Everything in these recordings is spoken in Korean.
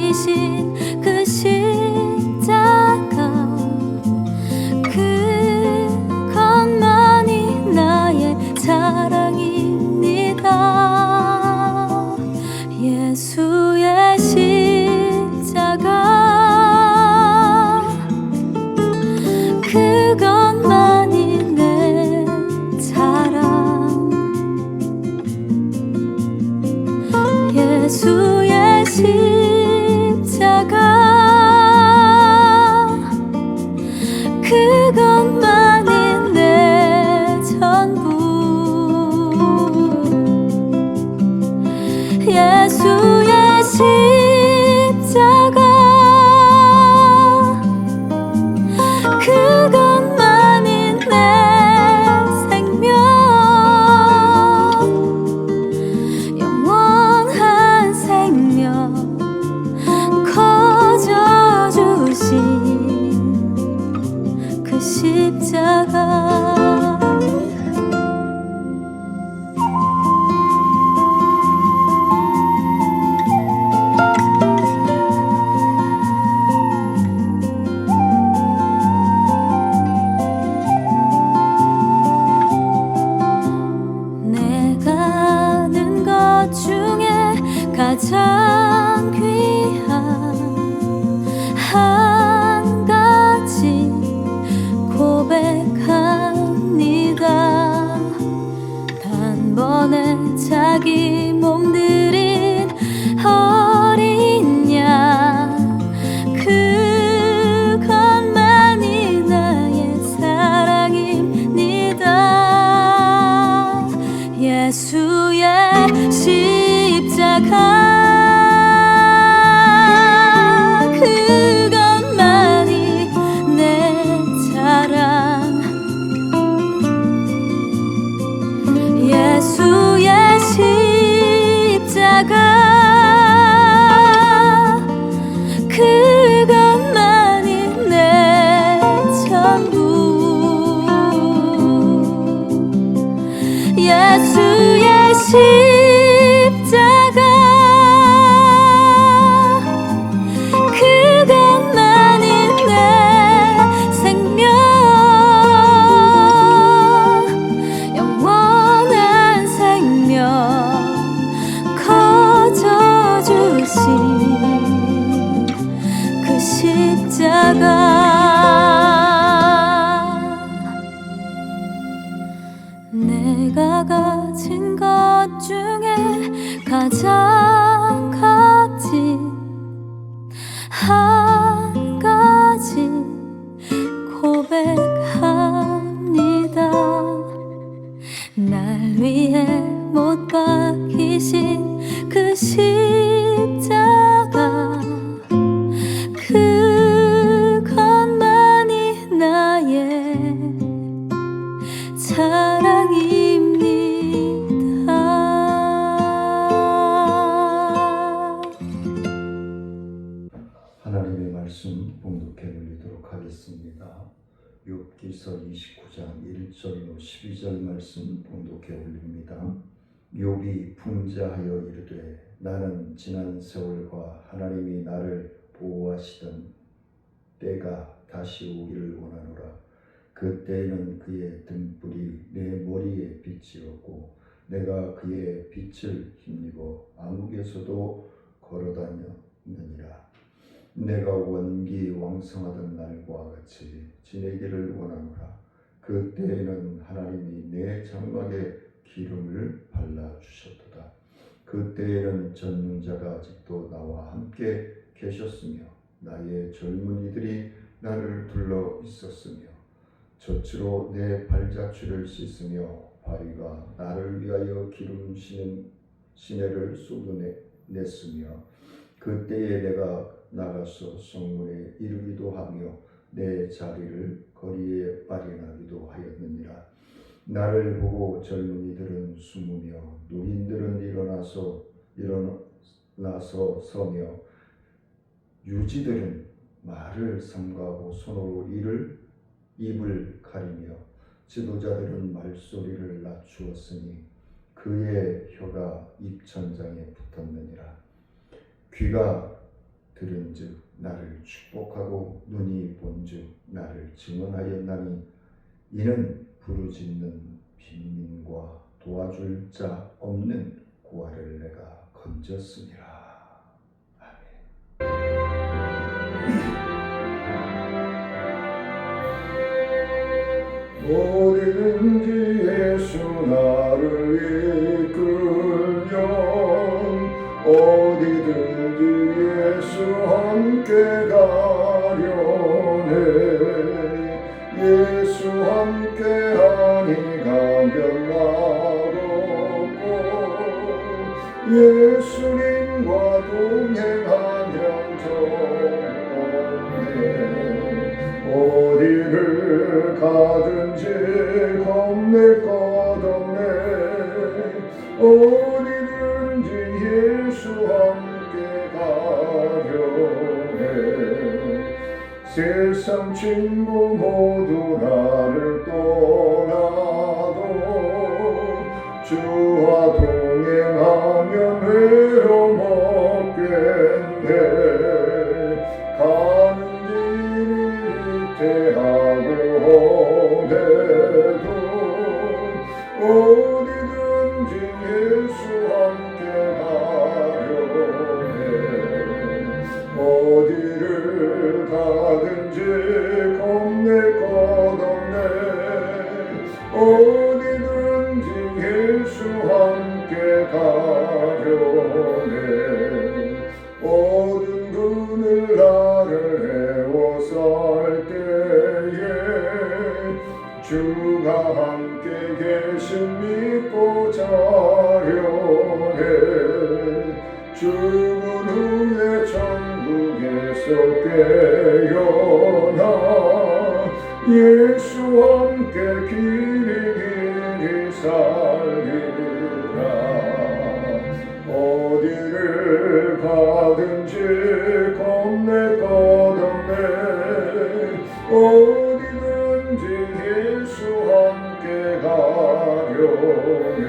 지신 그 십자가, 그것만이 나의 자랑입니다. 예수의 십자가, 그것만이 내 자랑. 예수의 십자가, 그것만이 내 전부. 예수의 십자가, 그것만이 내 생명. 영원한 생명 거저 주신 그 십자가. 내가 아는 것 중에 가장 귀한 한 가지 고백합니다. 단번에 자기 몸 들인 어린 양, 그것만이 나의 사랑입니다. 예수의 십자가, 그것만이 내 자랑. 예수의 십자가, 그것만이 내 전부. 예수의 십자가, 그것만이 내 생명. 영원한 생명 거저 주신 그 십자가. 내가 가진 것 중에 가장 값진 한 가지 고백합니다. 날 위해 못 박히신 그 십자가, 그것만이 나의 자랑입니다. 하나님의 말씀 봉독해 올리도록 하겠습니다. 욥기서 29장 1절로 12절 말씀 봉독해 올립니다. 욥이 풍자하여 이르되 나는 지난 세월과 하나님이 나를 보호하시던 때가 다시 오기를 원하노라. 그때에는 그의 등불이 내 머리에 빛이었고 내가 그의 빛을 힘입어 암흑에서도 걸어다녔느니라. 내가 원기 왕성하던 날과 같이 지내기를 원하노라. 그때에는 하나님이 내 장막에 기름을 발라주셨도다. 그때에는 전능자가 아직도 나와 함께 계셨으며 나의 젊은이들이 나를 둘러 있었으며 젖으로 내 발자취를 씻으며 바위가 나를 위하여 기름 시내를 쏟아냈으며 그때에 내가 나가서 성문에 이르기도 하며 내 자리를 거리에 마련하기도 하였느니라. 나를 보고 젊은이들은 숨으며 노인들은 일어나서 서며 유지들은 말을 삼가하고 손으로 입을 가리며 지도자들은 말소리를 낮추었으니 그의 혀가 입천장에 붙었느니라. 귀가 들은즉 나를 축복하고 눈이 본즉 나를 증언하였나니 이는 부르짖는 빈민과 도와줄 자 없는 고아를 내가 건졌음이라. 어디든지 예수 나를 이끌면 어디든지 예수 함께 가려네. 예수 함께 하니 가면 나롭고 예수님과 동행하면 좋네. 어디를 가든지 겁낼 것 없네. 어디든지 예수 함께 가려네. 세상 친구 모두 나를 떠나도 주와 동행하면 외로움 없겠네. 가는 길이 위태하고 험해도 어디든지 예수 함께 가려네. 어디를 가든지 겁낼 것 없네. 어디든지 예수 함께 가려네. 어두운 그늘 나를 애워쌀 때에 주가 함께 계신 믿고 자려네. 죽은 후에 천국에서 깨어나 예수 함께 길이 살리라. 어디를 가든지 겁낼 것 없네. 어디든지 예수 함께 가려네.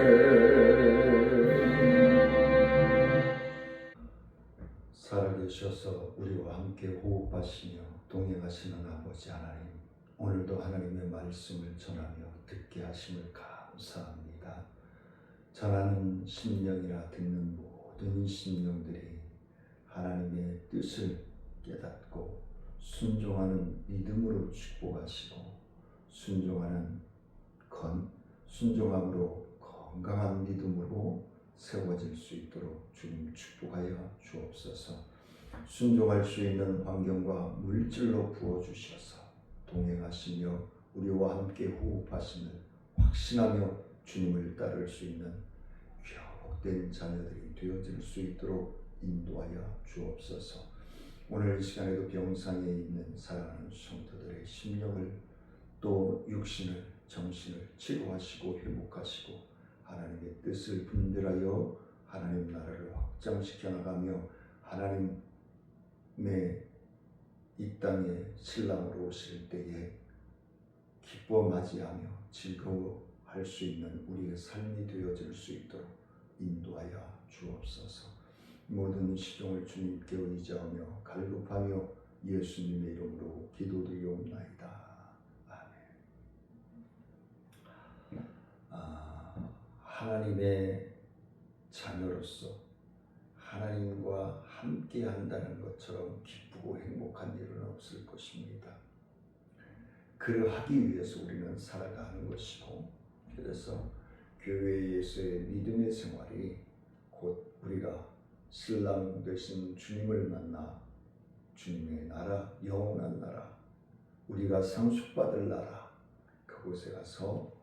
살아계셔서 우리와 함께 호흡하시며 동행하시는 아버지 하나님, 오늘도 하나님의 말씀을 전하며 듣게 하심을 감사합니다. 전하는 심령이나 듣는 모든 심령들이 하나님의 뜻을 깨닫고 순종하는 믿음으로 축복하시고 순종함으로 건강한 믿음으로 세워질 수 있도록 주님 축복하여 주옵소서. 순종할 수 있는 환경과 물질로 부어주셔서 동행하시며 우리와 함께 호흡하심을 확신하며 주님을 따를 수 있는 귀하복된 자녀들이 되어질 수 있도록 인도하여 주옵소서. 오늘 이 시간에도 병상에 있는 사랑하는 성도들의 심령을 또 육신을 정신을 치료하시고 회복하시고 하나님의 뜻을 분별하여 하나님 나라를 확장시켜 나가며 하나님의 이 땅에 신랑으로 오실 때에 기뻐 맞이하며 즐거워할 수 있는 우리의 삶이 되어질 수 있도록 인도하여 주옵소서. 모든 시종을 주님께 의지하며 갈급하며 예수님의 이름으로 기도드리옵나이다. 하나님의 자녀로서 하나님과 함께 한다는 것처럼 기쁘고 행복한 일은 없을 것입니다. 그러하기 위해서 우리는 살아가는 것이고, 그래서 교회에서의 믿음의 생활이 곧 우리가 신랑 되신 주님을 만나 주님의 나라, 영원한 나라, 우리가 상속받을 나라, 그곳에 가서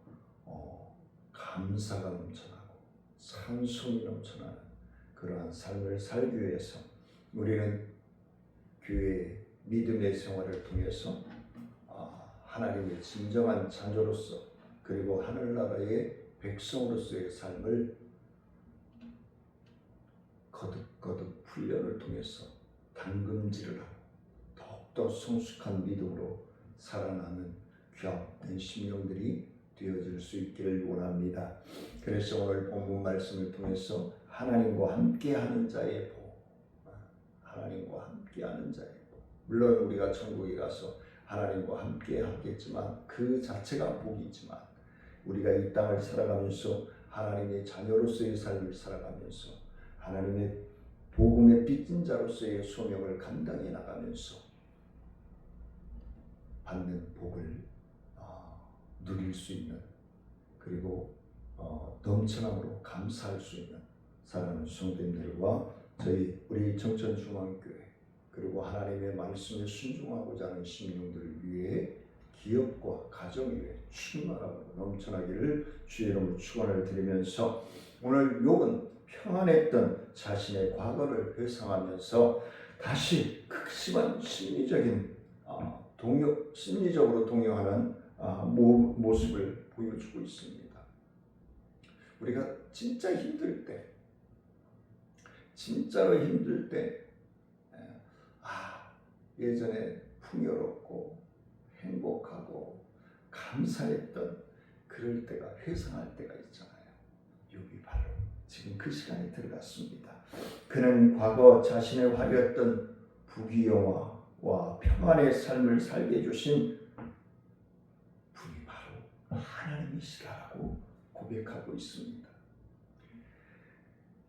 감사가 넘쳐나고 찬송이 넘쳐나는 그러한 삶을 살기 위해서 우리는 교회의 믿음의 생활을 통해서 하나님의 진정한 자녀로서 그리고 하늘나라의 백성으로서의 삶을 거듭거듭 훈련을 통해서 담금질을 하고 더욱더 성숙한 믿음으로 살아나는 귀합된 심령들이 되어질 수 있기를 원합니다. 그래서 오늘 본문 말씀을 통해서 하나님과 함께하는 자의 복, 하나님과 함께 함께하는 자예요. 물론 우리가 천국에 가서 하나님과 함께 하겠지만 그 자체가 복이지만 우리가 이 땅을 살아가면서 하나님의 자녀로서의 삶을 살아가면서 하나님의 복음의 빚진 자로서의 소명을 감당해 나가면서 받는 복을 누릴 수 있는, 그리고 넘쳐남으로 감사할 수 있는 사랑하는 성도님들과 우리 정천중앙교회 그리고 하나님의 말씀에 순종하고자 하는 심령들을 위해 기업과 가정 위에 충만하고 넘쳐나기를 주의 이름으로 축원을 드리면서, 오늘 욥은 평안했던 자신의 과거를 회상하면서 다시 극심한 심리적으로 동요하는 모습을 보여주고 있습니다. 우리가 진짜 힘들 때, 진짜로 힘들 때, 예전에 풍요롭고 행복하고 감사했던 그럴 때가, 회상할 때가 있잖아요. 욥이 바로 지금 그 시간에 들어갔습니다. 그는 과거 자신의 화려했던 부귀영화와 평안의 삶을 살게 해주신 분이 바로 하나님이시라고 고백하고 있습니다.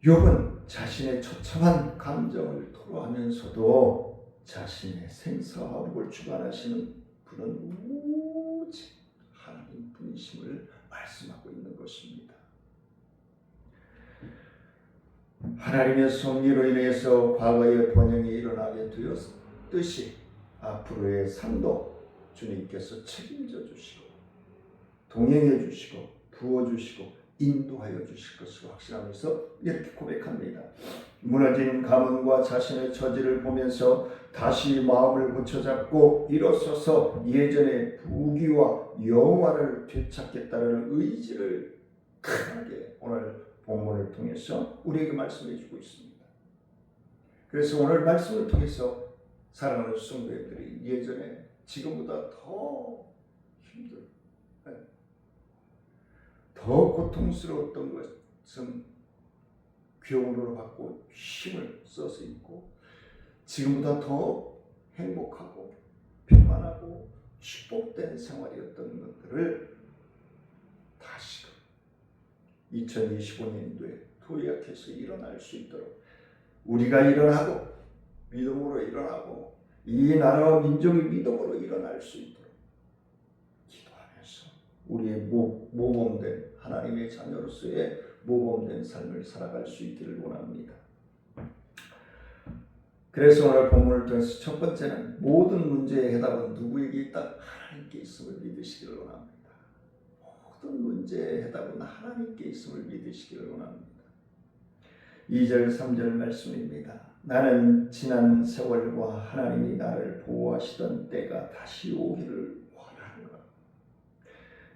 욥은 자신의 처참한 감정을 토로하면서도 자신의 생사화복을 주관하시는 분은 오직 하나님 분이심을 말씀하고 있는 것입니다. 하나님의 섭리로 인해서 과거의 번영이 일어나게 되었듯이 앞으로의 삶도 주님께서 책임져 주시고 동행해 주시고 부어주시고 인도하여 주실 것을 확신하면서 이렇게 고백합니다. 무너진 가문과 자신의 처지를 보면서 다시 마음을 고쳐잡고 일어서서 예전의 부귀와 영화를 되찾겠다는 의지를 강하게 오늘 본문을 통해서 우리에게 말씀해 주고 있습니다. 그래서 오늘 말씀을 통해서 사랑하는 성도들이 예전에 지금보다 더 힘들고 더 고통스러웠던 것은 교훈을 받고 힘을 써서 있고, 지금보다 더 행복하고 평안하고 축복된 생활이었던 것들을 다시금 2025년도에 도약해서 일어날 수 있도록 우리가 일어나고 믿음으로 일어나고 이 나라와 민족이 믿음으로 일어날 수 있도록 기도하면서 우리의 모범된 하나님의 자녀로서의 모범된 삶을 살아갈 수 있기를 원합니다. 그래서 오늘 본문을 통해서 첫 번째는 모든 문제의 해답은 누구에게 있다? 하나님께 있음을 믿으시기를 원합니다. 모든 문제의 해답은 하나님께 있음을 믿으시기를 원합니다. 2절 3절 말씀입니다. 나는 지난 세월과 하나님이 나를 보호하시던 때가 다시 오기를 원하노라.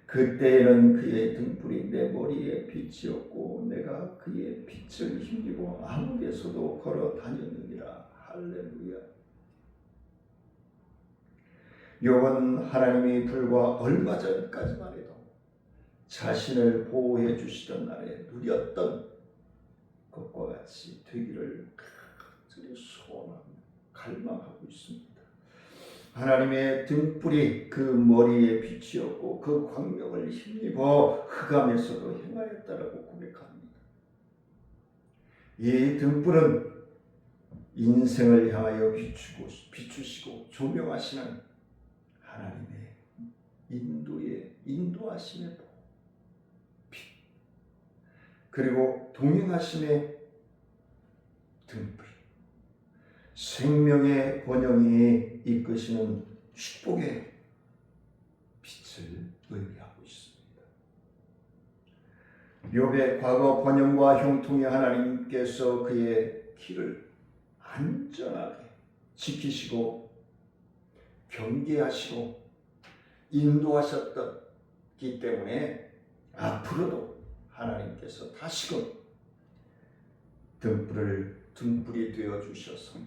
그때에는 그의 등불이 내 머리에 빛이었고 내가 그의 빛을 힘입어 암흑에서도 걸어 다녔느니라. 할렐루야. 욥은 하나님이 불과 얼마 전까지만 해도 자신을 보호해 주시던 날에 누렸던 것과 같이 되기를 간절히 소원하며 갈망하고 있습니다. 하나님의 등불이 그 머리에 빛이었고 그 광명을 힘입어 흑암에서도 행하였다라고 고백합니다. 이 등불은 인생을 향하여 비추시고 조명하시는 하나님의 인도하심의 빛, 그리고 동행하심의 등불, 생명의 번영이 이끄시는 축복의 빛을 의미하고 있습니다. 욥의 과거 번영과 형통의 하나님께서 그의 길을 안전하게 지키시고 경계하시고 인도하셨기 때문에 앞으로도 하나님께서 다시금 등불이 되어 주셔서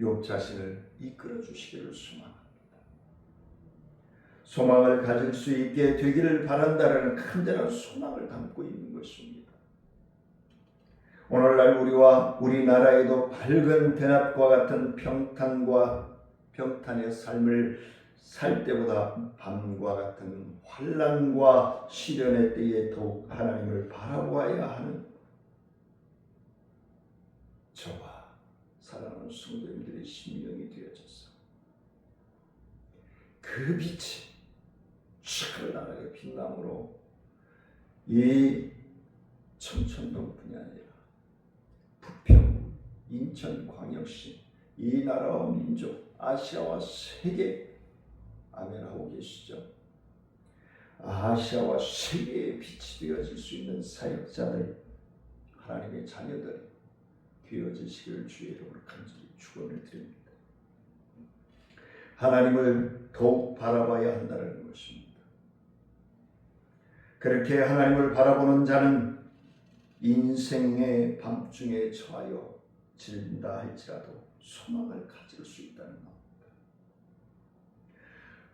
욥 자신을 이끌어 주시기를 소망합니다. 소망을 가질 수 있게 되기를 바란다라는 간절한 소망을 담고 있는 것입니다. 오늘날 우리와 우리나라에도 밝은 대낮과 같은 평탄의 삶을 살 때보다 밤과 같은 환난과 시련의 때에 더욱 하나님을 바라보아야 하는 저와 사랑하는 성도님들의 심령이 되어졌어. 그 빛이 찬란하게 빛남으로 이 청천동뿐이 아니라 부평, 인천광역시, 이 나라와 민족, 아시아와 세계, 아멘하고 계시죠? 아시아와 세계의 빛이 되어질 수 있는 사역자들, 하나님의 자녀들이 되어지시기를 주의 이름으로 간절히 축원을 드립니다. 하나님을 더욱 바라봐야 한다는 것입니다. 그렇게 하나님을 바라보는 자는 인생의 밤중에 처하여 질린다 할지라도 소망을 가질 수 있다는 겁니다.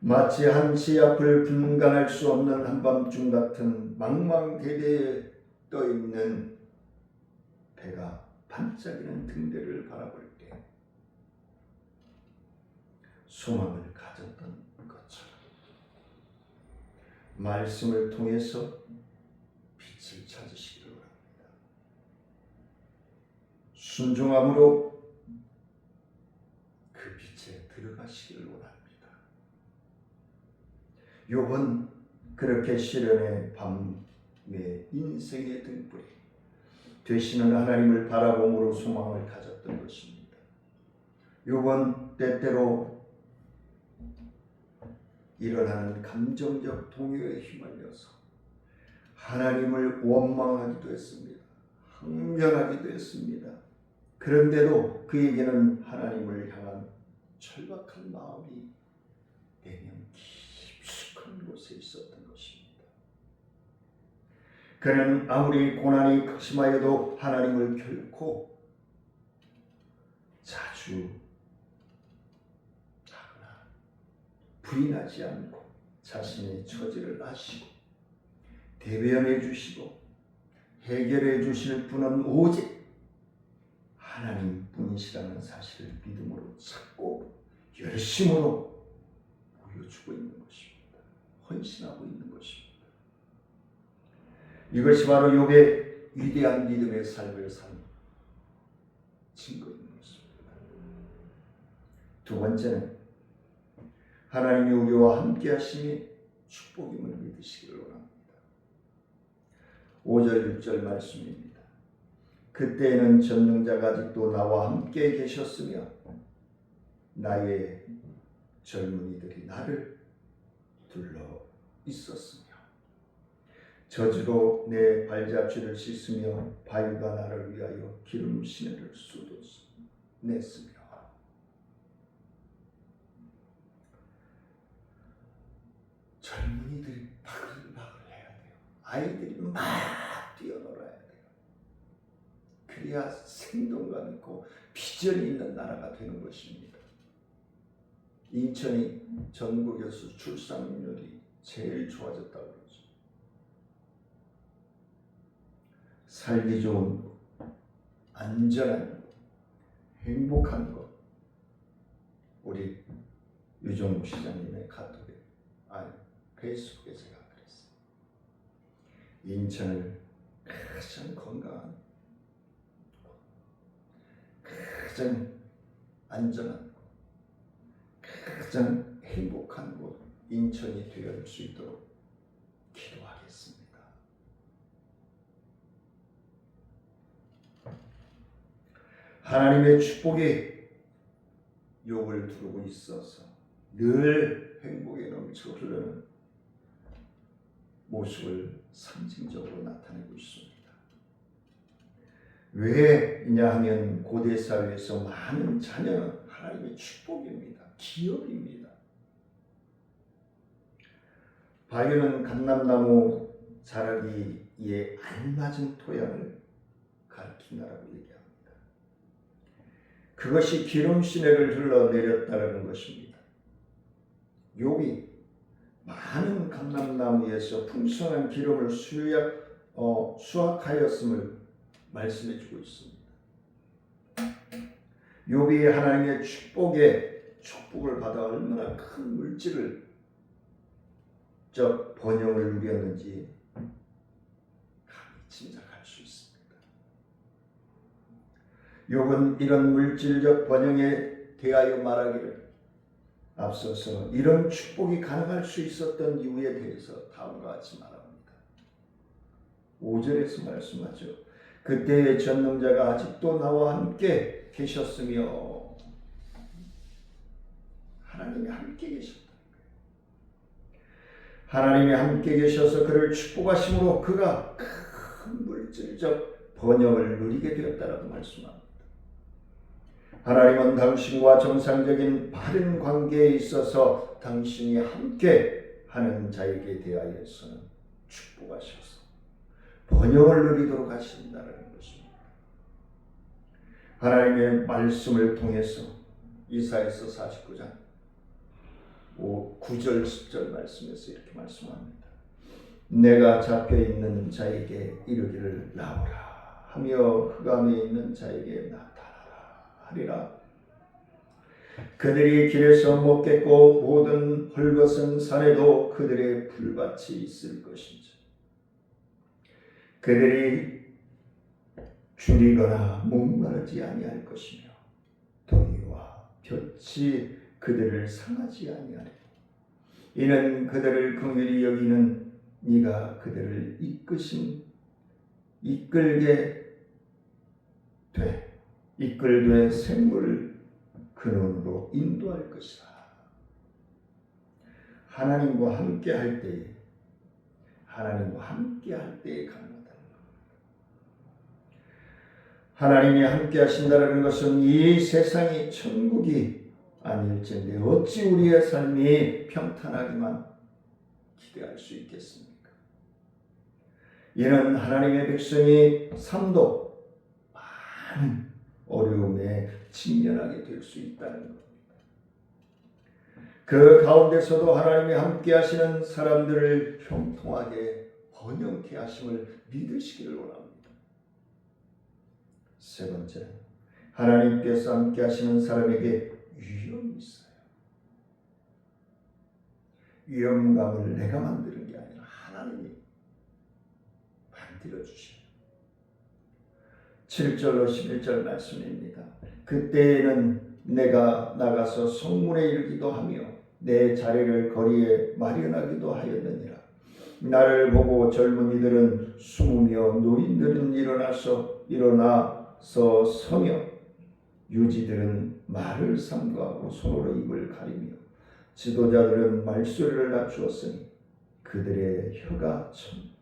마치 한치 앞을 분간할 수 없는 한밤중 같은 망망대대에 떠있는 배가 반짝이는 등대를 바라볼 때 소망을 가졌던 것처럼 말씀을 통해서 빛을 찾으시기를 원합니다. 순종함으로 그 빛에 들어가시기를 원합니다. 욥은 그렇게 시련의 밤에 인생의 등불이 되시는 하나님을 바라봄으로 소망을 가졌던 것입니다. 욥은 때때로 일어나는 감정적 동요에 휘말려서 하나님을 원망하기도 했습니다. 항변하기도 했습니다. 그런데도 그에게는 하나님을 향한 절박한 마음이 내면 깊숙한 곳에 있었던 것입니다. 그는 아무리 고난이 극심하여도 하나님을 결코 자주 부인하지 않고 자신의 처지를 아시고 대변해 주시고 해결해 주실 분은 오직 하나님뿐이시라는 사실을 믿음으로 찾고 열심으로 보여주고 있는 것입니다. 헌신하고 있는 것입니다. 이것이 바로 욥의 위대한 믿음의 삶을 산 증거인 것입니다. 두 번째는 하나님이 우리와 함께 하심이 축복임을 믿으시기를 원합니다. 5절 6절 말씀입니다. 그때에는 전능자가 아직도 나와 함께 계셨으며 나의 젊은이들이 나를 둘러 있었으며 저주로 내 발자취를 씻으며 바위가 나를 위하여 기름 시내를 쏟아냈으며 젊은이들이 바글바글 해야 돼요. 아이들이 막 뛰어놀아야 돼요. 그래야 생동감 있고 비전이 있는 나라가 되는 것입니다. 인천이 전국에서 출산율이 제일 좋아졌다고 그러죠. 살기 좋은 것, 안전한 것, 행복한 것. 우리 유정욱 시장님의 카톡에 페이스북에 제가 그랬어요. 인천을 가장 건강한, 가장 안전한, 가장 행복한 곳 인천이 되어줄 수 있도록 기도하겠습니다. 하나님의 축복이 욥을 두르고 있어서 늘 행복에 넘쳐 흐르는 모습을 상징적으로 나타내고 있습니다. 왜냐 하면 고대 사회에서 많은 자녀는 하나님의 축복입니다. 기업입니다. 바위는 감람나무 자라기에 알맞은 토양을 가리킨다라고 얘기합니다. 그것이 기름 시내를 흘러내렸다는 것입니다. 욥이 많은 감람나무에서 풍성한 기름을 수확하였음을 말씀해 주고 있습니다. 욥이 하나님의 축복을 받아 얼마나 큰 물질을 번영을 누렸는지 감히 짐작할 수 있습니다. 욥은 이런 물질적 번영에 대하여 말하기를 앞서서 이런 축복이 가능할 수 있었던 이유에 대해서 다음과 같이 말합니다. 5절에서 말씀하죠. 그때의 전능자가 아직도 나와 함께 계셨으며, 하나님이 함께 계셨다. 하나님이 함께 계셔서 그를 축복하심으로 그가 큰 물질적 번영을 누리게 되었다라고 말씀합니다. 하나님은 당신과 정상적인 바른 관계에 있어서 당신이 함께 하는 자에게 대하여서는 축복하셔서 번영을 누리도록 하신다는 것입니다. 하나님의 말씀을 통해서 이사야서 49장 9절 10절 말씀에서 이렇게 말씀합니다. 내가 잡혀있는 자에게 이르기를 나오라 하며 흑암에 있는 자에게 나타나라 하리라. 그들이 길에서 먹겠고 모든 헐벗은 산에도 그들의 풀밭이 있을 것인지, 그들이 줄이거나 목마르지 아니할 것이며 더위와 볕이 그들을 상하지 아니하리니 이는 그들을 긍휼히 여기는 네가 그들을 이끌되 생물을 근원으로 인도할 것이다. 하나님과 함께 할 때에 가능하다는 것. 하나님이 함께 하신다는 것은 이 세상이 천국이 아닐진데 어찌 우리의 삶이 평탄하기만 기대할 수 있겠습니까? 이는 하나님의 백성이 삶도 많은 어려움에 직면하게 될 수 있다는 겁니다. 그 가운데서도 하나님이 함께 하시는 사람들을 형통하게 번영케 하심을 믿으시기를 원합니다. 세 번째, 하나님께서 함께 하시는 사람에게 위험이 있어요. 위험감을 내가 만드는 게 아니라 하나님이 만들어 주셔요. 7절로 11절 말씀입니다. 그때에는 내가 나가서 성문에 이르기도 하며 내 자리를 거리에 마련하기도 하였느니라. 나를 보고 젊은이들은 숨으며 노인들은 일어나서 서며 유지들은 말을 삼가하고 손으로 입을 가리며 지도자들은 말소리를 낮추었으니 그들의 혀가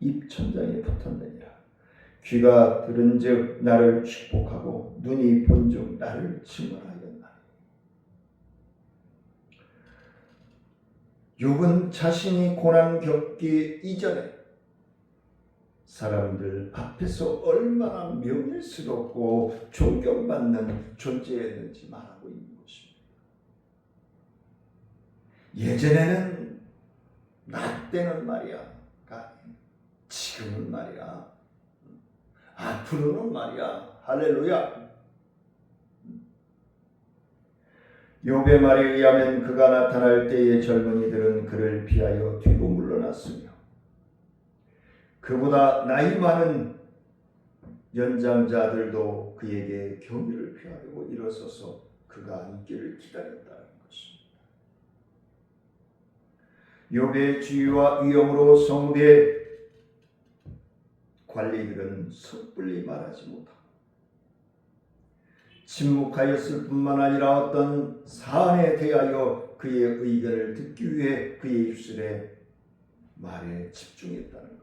입천장에 붙었느니라. 귀가 들은즉 나를 축복하고 눈이 본즉 나를 칭언하였나니. 욥은 자신이 고난 겪기 이전에 사람들 앞에서 얼마나 명예스럽고 존경받는 존재였는지 말하고 있는 것입니다. 예전에는 나 때는 말이야, 지금은 말이야, 앞으로는 말이야, 할렐루야. 욥의 말에 의하면 그가 나타날 때의 젊은이들은 그를 피하여 뒤로 물러났으며 그보다 나이 많은 연장자들도 그에게 경의를 표하려고 일어서서 그가 앉기를 기다렸다는 것입니다. 욥의 지위와 위엄으로 성대 관리들은 섣불리 말하지 못하고 침묵하였을 뿐만 아니라 어떤 사안에 대하여 그의 의견을 듣기 위해 그의 입술에 말에 집중했다는 겁니다.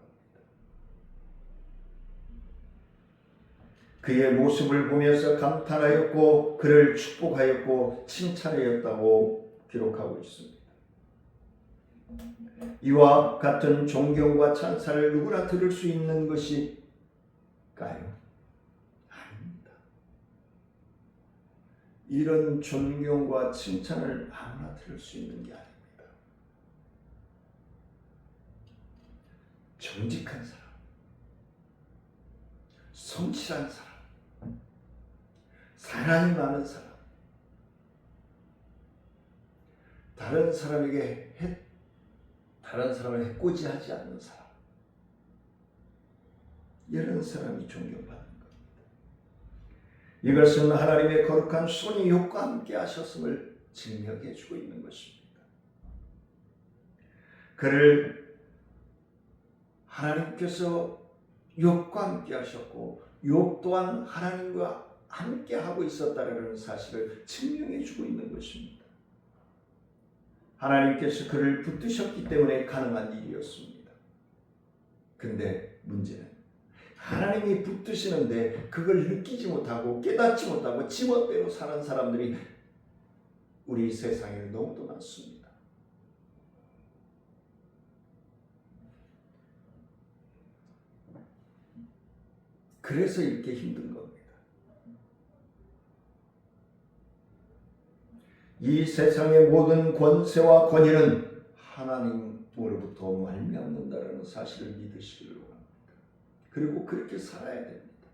그의 모습을 보면서 감탄하였고 그를 축복하였고 칭찬하였다고 기록하고 있습니다. 이와 같은 존경과 찬사를 누구나 들을 수 있는 것일까요? 아닙니다. 이런 존경과 칭찬을 아무나 들을 수 있는 게 아닙니다. 정직한 사람, 성실한 사람, 사랑이 많은 사람, 다른 사람을 해코지하지 않는 사람, 이런 사람이 존경받는 겁니다. 이것은 하나님의 거룩한 손이 욥과 함께 하셨음을 증명해 주고 있는 것입니다. 그를 하나님께서 욥과 함께 하셨고 욥 또한 하나님과 함께 하고 있었다는 사실을 증명해 주고 있는 것입니다. 하나님께서 그를 붙드셨기 때문에 가능한 일이었습니다. 근데 문제는 하나님이 붙드시는데 그걸 느끼지 못하고 깨닫지 못하고 지멋대로 사는 사람들이 우리 세상에 너무도 많습니다. 그래서 이렇게 힘든 겁니다. 이 세상의 모든 권세와 권위는 하나님으로부터 말미암는다는 사실을 믿으시기를 원합니다. 그리고 그렇게 살아야 됩니다.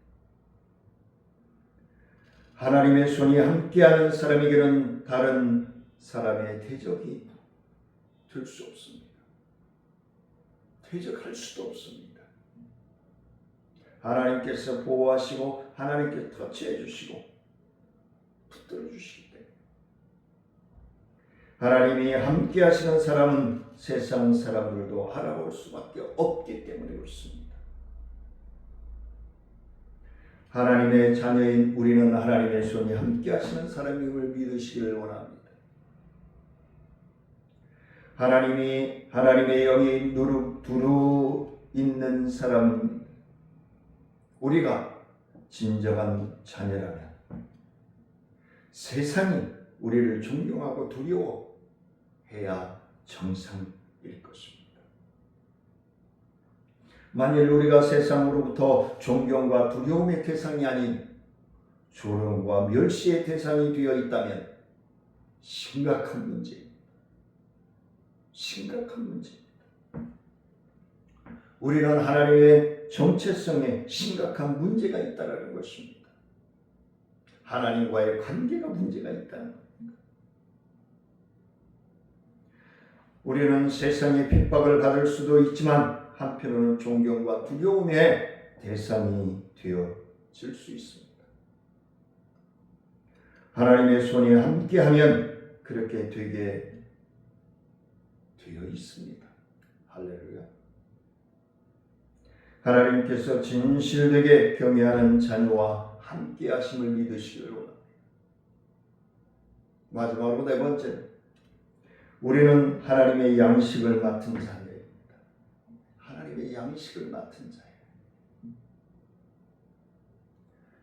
하나님의 손이 함께하는 사람에게는 다른 사람의 대적이 될 수 없습니다. 대적할 수도 없습니다. 하나님께서 보호하시고 하나님께서 터치해 주시고 붙들어 주시기 때문에 하나님이 함께 하시는 사람은 세상 사람들도 알아볼 수밖에 없기 때문에 그렇습니다. 하나님의 자녀인 우리는 하나님의 손이 함께 하시는 사람임을 믿으시기를 원합니다. 하나님의 영이 두루 있는 사람은 우리가 진정한 자녀라면 세상이 우리를 존경하고 두려워해야 정상일 것입니다. 만일 우리가 세상으로부터 존경과 두려움의 대상이 아닌 조롱과 멸시의 대상이 되어 있다면 심각한 문제입니다. 심각한 문제입니다. 우리는 하나님의 정체성에 심각한 문제가 있다는 것입니다. 하나님과의 관계가 문제가 있다는 겁니다. 우리는 세상의 핍박을 받을 수도 있지만 한편으로는 존경과 두려움의 대상이 되어질 수 있습니다. 하나님의 손이 함께하면 그렇게 되게 되어 있습니다. 할렐루야. 하나님께서 진실되게 경외하는 자녀와 함께 하심을 믿으시기를 원합니다. 마지막으로 네 번째, 우리는 하나님의 양식을 맡은 자녀입니다. 하나님의 양식을 맡은 자예요.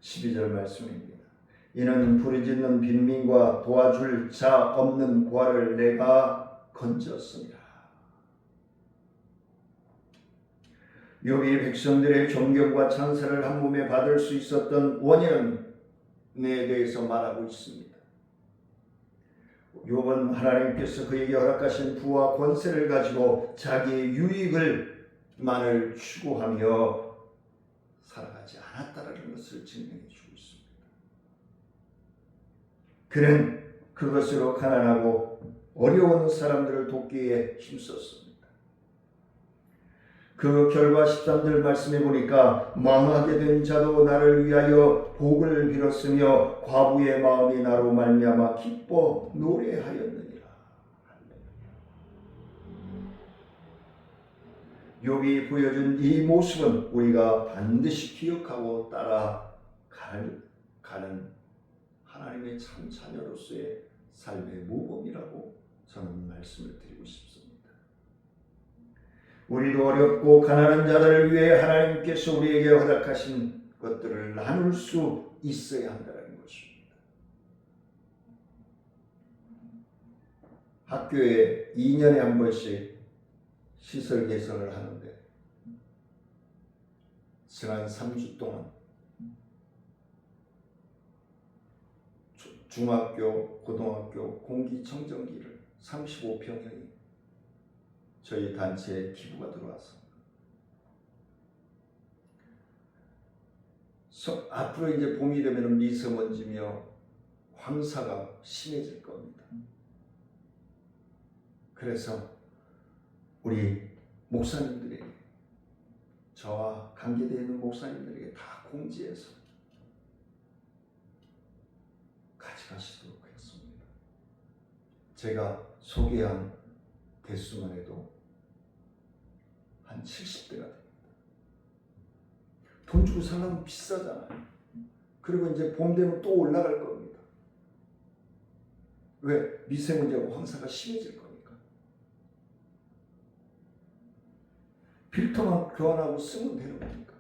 12절 말씀입니다. 이는 부르짖는 빈민과 도와줄 자 없는 고아를 내가 건졌습니다. 욥이 백성들의 존경과 찬사를 한 몸에 받을 수 있었던 원인에 대해서 말하고 있습니다. 욥은 하나님께서 그에게 허락하신 부와 권세를 가지고 자기의 유익을만을 추구하며 살아가지 않았다는 것을 증명해 주고 있습니다. 그는 그것으로 가난하고 어려운 사람들을 돕기에 힘썼습니다. 그 결과 13절 말씀해 보니까 망하게 된 자도 나를 위하여 복을 빌었으며 과부의 마음이 나로 말미암아 기뻐 노래하였느니라. 욥이 보여준 이 모습은 우리가 반드시 기억하고 따라가는 하나님의 참 자녀로서의 삶의 모범이라고 저는 말씀을 드리고 싶습니다. 우리도 어렵고 가난한 자들을 위해 하나님께서 우리에게 허락하신 것들을 나눌 수 있어야 한다는 것입니다. 학교에 2년에 한 번씩 시설 개선을 하는데 지난 3주 동안 중학교, 고등학교 공기청정기를 35평형이 저희 단체에 기부가 들어왔습니다. 앞으로 이제 봄이 되면 미세먼지며 황사가 심해질 겁니다. 그래서 우리 목사님들에게, 저와 관계되어 있는 목사님들에게 다 공지해서 가져가시도록 했습니다. 제가 소개한 대수만 해도 한 70대가 됩니다. 돈 주고 살려면 비싸잖아요. 그리고 이제 봄 되면 또 올라갈 겁니다. 왜? 미세먼지하고 황사가 심해질 거니까. 필터만 교환하고 쓰면 되는 거니까.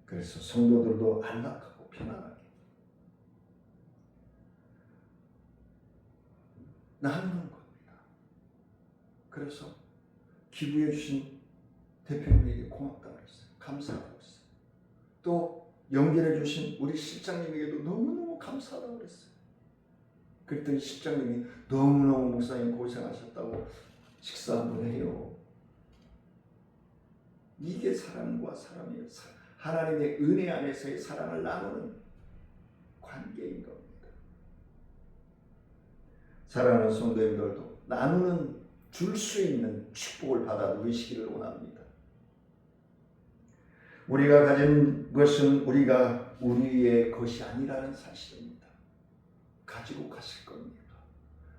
그래서 성도들도 안락하고 편안하게 나누는 겁니다. 그래서 기부해 주신 대표님에게 고맙다고 했어요. 감사하다고 했어요. 또 연결해 주신 우리 실장님에게도 너무너무 감사하다고 그랬어요. 그랬더니 실장님이 너무너무 목사님 고생하셨다고 식사 한번 해요. 이게 사람과 사람이에요. 하나님의 은혜 안에서의 사랑을 나누는 관계인 겁니다. 사랑하는 성도님들도 나누는, 줄 수 있는 축복을 받아 누리시기를 원합니다. 우리가 가진 것은 우리의 것이 아니라는 사실입니다. 가지고 가실 겁니다.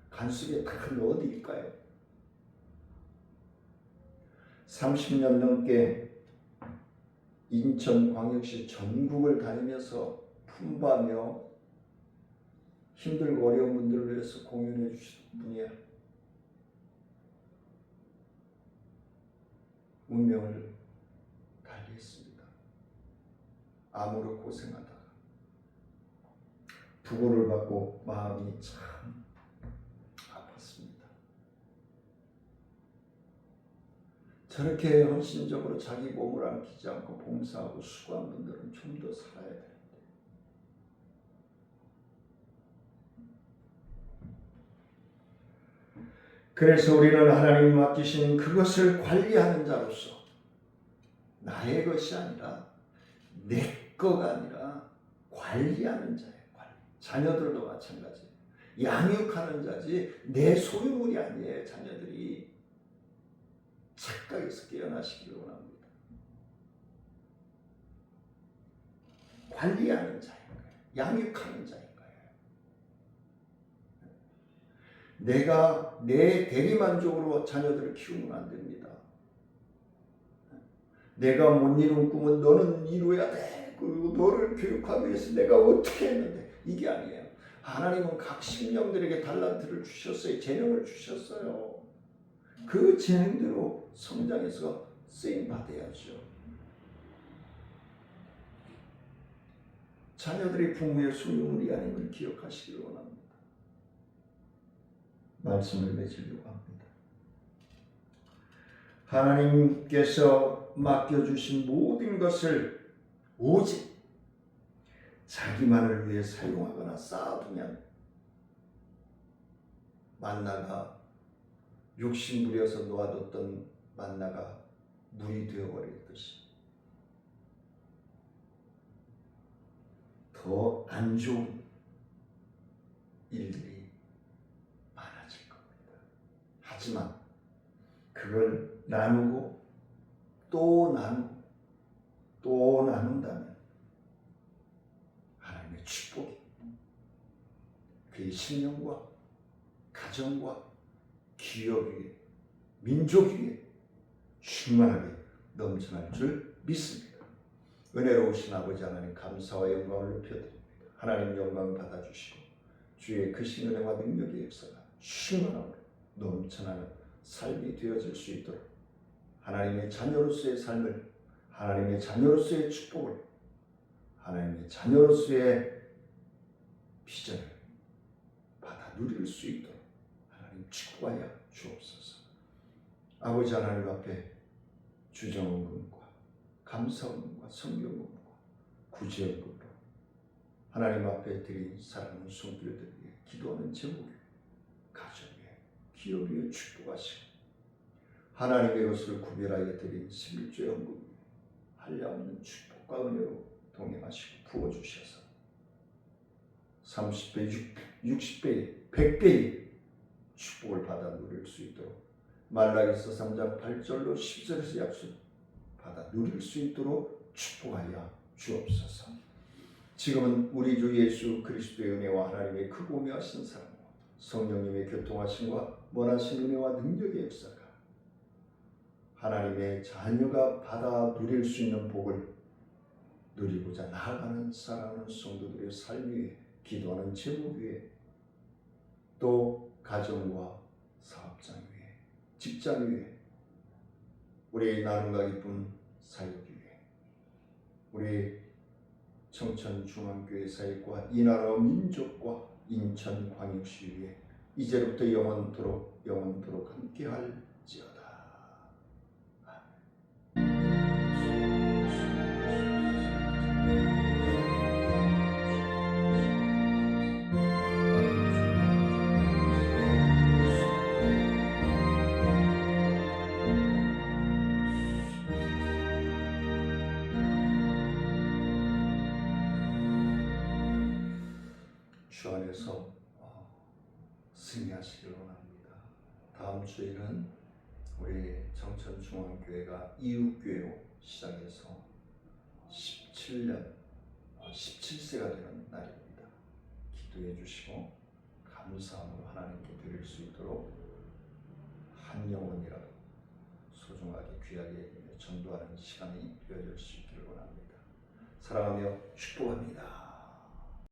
간수에 다 어디일까요? 30년 넘게 인천광역시 전국을 다니면서 품바며 힘들고 어려운 분들을 위해서 공연해 주신 분이야. 운명을 달리했습니다. 암으로 고생하다가 부고를 받고 마음이 참 아팠습니다. 저렇게 헌신적으로 자기 몸을 아끼지 않고 봉사하고 수고한 분들은 좀 더 살아야 되는데, 그래서 우리는 하나님이 맡기신 그것을 관리하는 자로서, 나의 것이 아니라, 내 거가 아니라 관리하는 자예요. 자녀들도 마찬가지예요. 양육하는 자지 내 소유물이 아니에요. 자녀들이 착각에서 깨어나시기를 원합니다. 관리하는 자인 거예요. 양육하는 자인 거예요. 내가 내 대리만족으로 자녀들을 키우면 안 됩니다. 내가 못 이룬 꿈은 너는 이루어야 돼. 그리고 너를 교육하기 위해서 내가 어떻게 했는데, 이게 아니에요. 하나님은 각 심령들에게 달란트를 주셨어요. 재능을 주셨어요. 그 재능대로 성장해서 쓰임 받아야죠. 자녀들이 부모의 소유물이 아님을 기억하시기를 원합니다. 말씀을 맺으려고 합니다. 하나님께서 맡겨주신 모든 것을 오직 자기만을 위해 사용하거나 쌓아두면 만나가, 욕심 부려서 놓아뒀던 만나가 물이 되어버리듯이 더 안 좋은 일들이 많아질 겁니다. 하지만 그걸 나누고 또 나누고 또 나눈다면 하나님의 축복이 그의 신령과 가정과 기업 위에, 민족 위에 충만하게 넘쳐날 줄 믿습니다. 은혜로우신 아버지 하나님, 감사와 영광을 높여드립니다. 하나님 영광을 받아주시고 주의 크신 은혜와 능력의 역사가 충만함으로 넘쳐나는 삶이 되어질 수 있도록 하나님의 자녀로서의 삶을, 하나님의 자녀로서의 축복을, 하나님의 자녀로서의 비전을 받아 누릴 수 있도록 하나님 축복하여 주옵소서. 아버지 하나님 앞에 주정원금과 감사원금과 성경금과 구제원금으로 하나님 앞에 드린 사랑하는 손길들에게 기도하는 제목에, 가정에, 기업에 축복하시고 하나님의 것을 구별하여 드린 11조 연금 한량없는 축복 축복과 은혜로 동행하시고 부어주셔서 30배, 60배, 100배의 축복을 받아 누릴 수 있도록 말라기서 3장 8절로 10절에서 약속 받아 누릴 수 있도록 축복하여 주옵소서. 지금은 우리 주 예수 그리스도의 은혜와 하나님의 크고 오묘하신 사랑과 성령님의 교통하심과 원하신 은혜와 능력의 역사가 하나님의 자녀가 받아 누릴 수 있는 복을 누리고자 나아가는 사랑하는 성도들의 삶 위에, 기도하는 제목 위에, 또 가정과 사업장 위에, 직장 위에, 우리의 나눔과 기쁜 사역 위에, 우리 청천중앙교회 사역과 이 나라와 민족과 인천광역시 위에 이제부터 영원토록 함께할지어다. 주 안에서 승리하시길 원합니다. 다음 주일은 우리 청천중앙교회가 이웃교회로 시작해서 17세가 되는 날입니다. 기도해 주시고 감사함으로 하나님께 드릴 수 있도록 한 영혼이라도 소중하게 귀하게 전도하는 시간이 되어질 수 있기를 원합니다. 사랑하며 축복합니다.